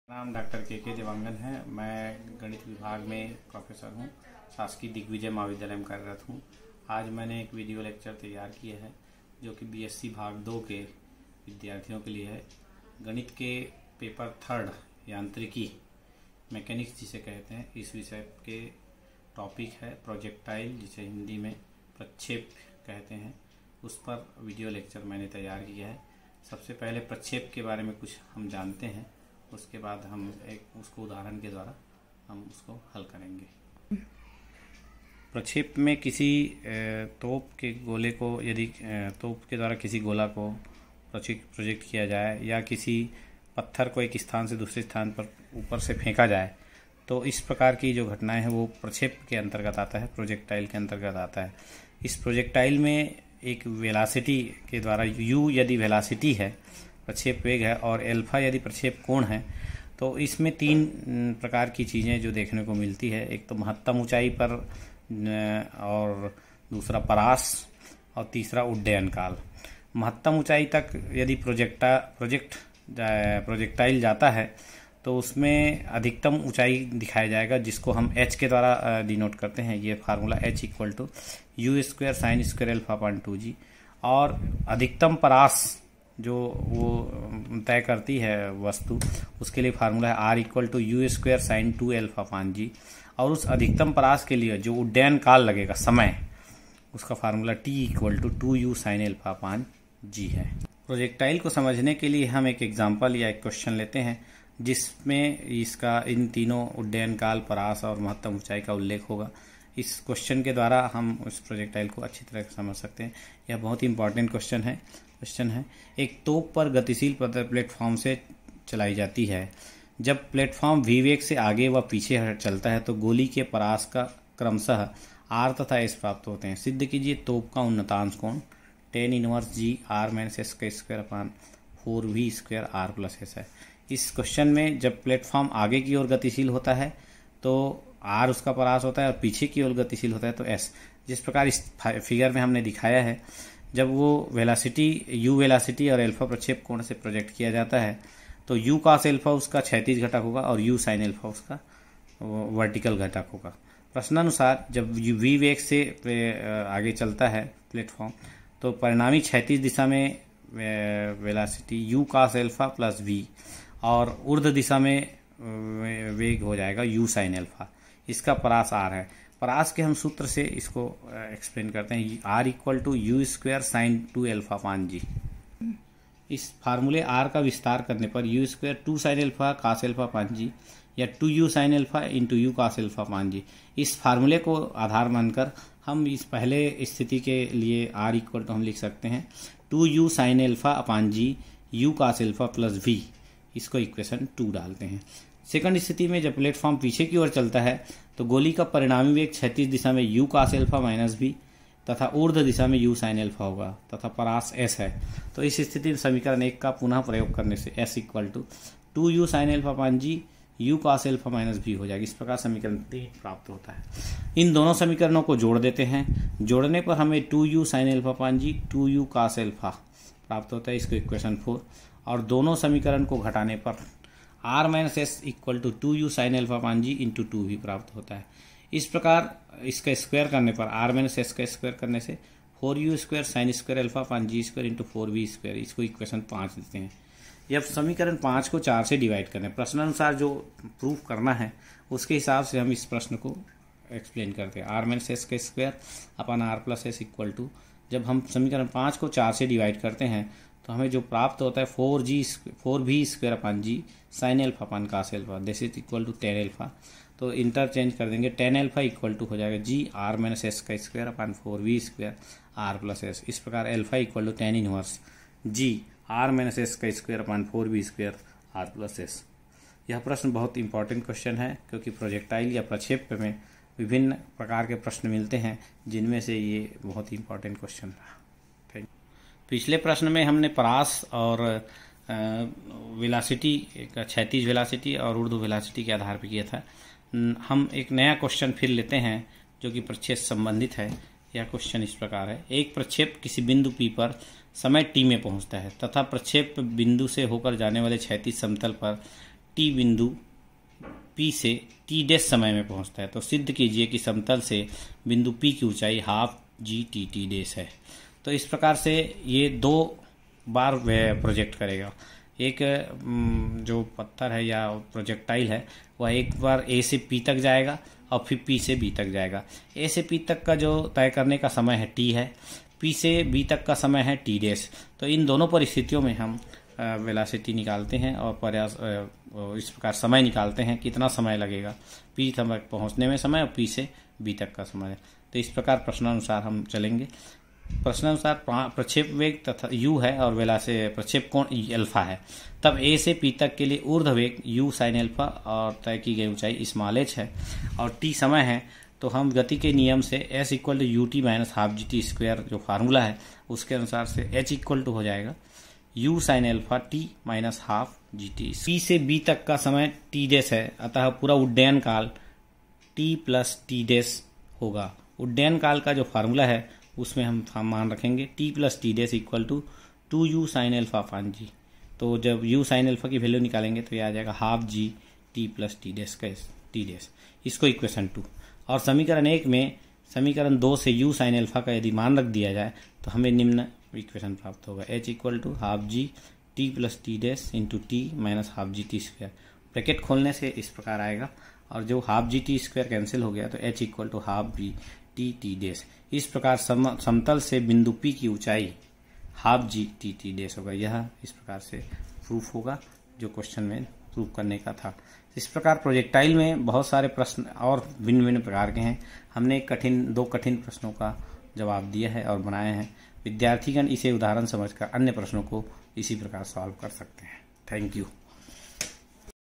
नाम डॉक्टर के देवांगन है। मैं गणित विभाग में प्रोफेसर हूँ। शासकीय दिग्विजय महाविद्यालय में कार्यरत हूँ। आज मैंने एक वीडियो लेक्चर तैयार किया है जो कि बीएससी भाग 2 के विद्यार्थियों के लिए है। गणित के पेपर 3 यांत्रिकी मैकेनिक्स जिसे कहते हैं, इस विषय के टॉपिक है प्रोजेक्टाइल, जिसे हिंदी में प्रक्षेप कहते हैं। उस पर वीडियो लेक्चर मैंने तैयार किया है। सबसे पहले प्रक्षेप के बारे में कुछ हम जानते हैं, उसके बाद हम एक उसको उदाहरण के द्वारा हम उसको हल करेंगे। प्रक्षेप में किसी तोप के गोले को यदि तोप के द्वारा किसी गोला को प्रोजेक्ट किया जाए या किसी पत्थर को एक स्थान से दूसरे स्थान पर ऊपर से फेंका जाए, तो इस प्रकार की जो घटनाएं हैं वो प्रक्षेप के अंतर्गत आता है, प्रोजेक्टाइल के अंतर्गत आता है। इस प्रोजेक्टाइल में एक वेलासिटी के द्वारा u यदि वेलासिटी है, प्रक्षेप वेग है, और अल्फा यदि प्रक्षेप कोण है, तो इसमें 3 प्रकार की चीज़ें जो देखने को मिलती है। एक तो महत्तम ऊंचाई पर, और दूसरा परास, और तीसरा उड्डयन काल। महत्तम ऊंचाई तक यदि प्रोजेक्टाइल जाता है तो उसमें अधिकतम ऊंचाई दिखाया जाएगा, जिसको हम h के द्वारा डिनोट करते हैं। ये formula h = u² sin square अल्फा/2g। और अधिकतम परास जो वो तय करती है वस्तु, उसके लिए फार्मूला है r = u² sin 2α/g। और उस अधिकतम परास के लिए जो उड्डयन काल लगेगा, समय, उसका formula t = 2u sin α/g है। प्रोजेक्टाइल को समझने के लिए हम एक एग्जाम्पल या एक क्वेश्चन लेते हैं जिसमें इसका इन तीनों उड्डयन काल, परास और महत्तम ऊंचाई का उल्लेख होगा। इस क्वेश्चन के द्वारा हम उस प्रोजेक्टाइल को अच्छी तरह समझ सकते हैं। यह बहुत ही इंपॉर्टेंट क्वेश्चन है। एक तोप पर गतिशील प्लेटफॉर्म से चलाई जाती है। जब प्लेटफॉर्म v वेग से आगे व पीछे चलता है तो गोली के परास का क्रमशः r तथा s प्राप्त होते हैं। सिद्ध कीजिए तोप का उन्नतांश कोण tan 1g r-s² 4v² r+s है। इस क्वेश्चन में जब प्लेटफॉर्म आगे की ओर गतिशील होता है तो r उसका परास होता है, और पीछे की ओर गतिशील होता है तो s। जिस प्रकार इस फिगर में हमने दिखाया है, जब वो u वेलासिटी और अल्फा प्रक्षेप कोण से प्रोजेक्ट किया जाता है तो u cos अल्फा उसका क्षैतिज घटक होगा और u sin अल्फा उसका वर्टिकल घटक होगा। प्रश्नानुसार जब v वेग से आगे चलता है प्लेटफॉर्म, तो परिणामी क्षैतिज दिशा में velocity u cos alpha plus v, और ऊर्ध्व दिशा में वेग हो जाएगा u sin अल्फा। इसका परास r है। परास के हम सूत्र से इसको एक्सप्लेन करते हैं, r = u² sin 2α/g। इस फार्मूले r का विस्तार करने पर u² 2 sin अल्फा cos अल्फा/g या 2u sin alpha × u cos अल्फा/g। इस फार्मूले को आधार मानकर हम इस पहले स्थिति के लिए r = हम लिख सकते हैं 2u sin अल्फा/g u cos alpha plus v। इसको इक्वेशन 2 डालते हैं। सेकंड स्थिति में जब प्लेटफॉर्म पीछे की ओर चलता है तो गोली का परिणामी वेग क्षैतिज दिशा में u cos alpha minus v तथा ऊर्ध्व दिशा में u sin अल्फा होगा तथा परास s है। तो इस स्थिति में समीकरण 1 का पुनः प्रयोग करने से s = 2u sin अल्फा/g u cos alpha minus v हो जाएगी। इस प्रकार समीकरण 3 प्राप्त होता है। इन दोनों समीकरणों को जोड़ देते हैं। जोड़ने पर हमें 2u sin अल्फा/g 2u cos alpha प्राप्त होता है, इसको इक्वेशन 4। और दोनों समीकरण को घटाने पर r-s = 2u sin अल्फा/g × 2v प्राप्त होता है। इस प्रकार इसका स्क्वायर करने पर r-s का स्क्वायर करने से 4u² sin स्क्वायर अल्फा/g² × 4v², इसको इक्वेशन 5 देते हैं। जब समीकरण 5 को 4 से डिवाइड करें, प्रश्नानुसार जो प्रूफ करना है उसके हिसाब से हम इस प्रश्न को एक्सप्लेन करते हैं। r-s का स्क्वायर अपन r+s = जब हम समीकरण 5 को 4 से डिवाइड करते हैं तो हमें जो प्राप्त होता है 4v² sin अल्फा/cos alpha, this is equal to tan alpha. तो इंटरचेंज कर देंगे, tan अल्फा = हो जाएगा g r-s का स्क्वायर 4v² r+s। इस प्रकार अल्फा = tan 1 g r-s का स्क्वायर 4v² r+s। यह प्रश्न बहुत इंपॉर्टेंट क्वेश्चन है, क्योंकि प्रोजेक्टाइल या प्रक्षेप में विभिन्न प्रकार के प्रश्न मिलते हैं, जिनमें से ये बहुत ही इंपॉर्टेंट क्वेश्चन था। पिछले प्रश्न में हमने परास और वेलासिटी का क्षैतिज वेलासिटी और ऊर्ध्व वेलासिटी के आधार पर किया था। हम एक नया क्वेश्चन फिर लेते हैं जो कि प्रक्षेप संबंधित है। यह क्वेश्चन इस प्रकार है, एक प्रक्षेप किसी बिंदु P पर समय t में पहुंचता है तथा प्रक्षेप बिंदु से होकर जाने वाले क्षैतिज समतल पर टी बिंदु P से टी डैश समय में पहुंचता है, तो सिद्ध कीजिए कि समतल से बिंदु P की ऊंचाई half g t t dash है। तो इस प्रकार से ये 2 बार प्रोजेक्ट करेगा। एक जो पत्थर है या प्रोजेक्टाइल है वह एक बार A से P तक जाएगा और फिर P से B तक जाएगा। A से P तक का जो तय करने का समय है T है, P से B तक का समय है T डैश। तो इन दोनों परिस्थितियों में हम वेलोसिटी निकालते हैं और प्रयास इस प्रकार समय निकालते हैं कितना समय लगेगा P तक पहुंचने में समय और P से B तक का समय। तो इस प्रकार प्रश्नानुसार हम चलेंगे। प्रश्नानुसार प्रक्षेप वेग तथा u है और वेलोसिटी प्रक्षेप कोण अल्फा है, तब A से P तक के लिए ऊर्ध्व वेग u sin अल्फा और तय की गई ऊंचाई स्मॉल h है और t समय है। तो हम गति के नियम से s equal to u t minus half g t square जो फार्मूला है उसके अनुसार से h इक्वल टू हो जाएगा u sin alpha t minus half g T. P से B तक का समय t डैश है, अतः पूरा उड्डयन काल t प्लस टी डैश होगा। उड्डयन काल का जो फार्मूला है उसमें हम मान रखेंगे t plus t dash equal to 2u sin alpha upon g. तो जब u sin अल्फा की वैल्यू निकालेंगे तो ये आ जाएगा half g t plus t dash का टी डैश। इसको इक्वेशन 2 और समीकरण 1 में समीकरण 2 से u sin अल्फा का यदि मान रख दिया जाए तो हमें निम्न इक्वेशन प्राप्त होगा h equal to half g t plus t dash into t minus half g t square. Bracket खोलने से इस प्रकार आएगा और जो half g t square cancel हो गया तो h equal to half g t t dash. इस प्रकार समतल से बिंदु P की ऊंचाई half g t t dash होगा। यह इस प्रकार से प्रूफ होगा जो क्वेश्चन में प्रूफ करने का था। इस प्रकार प्रोजेक्टाइल में बहुत सारे प्रश्न और भिन्न भिन्न प्रकार के हैं। हमने 2 कठिन प्रश्नों का जवाब दिया है और बनाए हैं। विद्यार्थीगण इसे उदाहरण समझकर अन्य प्रश्नों को इसी प्रकार सॉल्व कर सकते हैं। Thank you.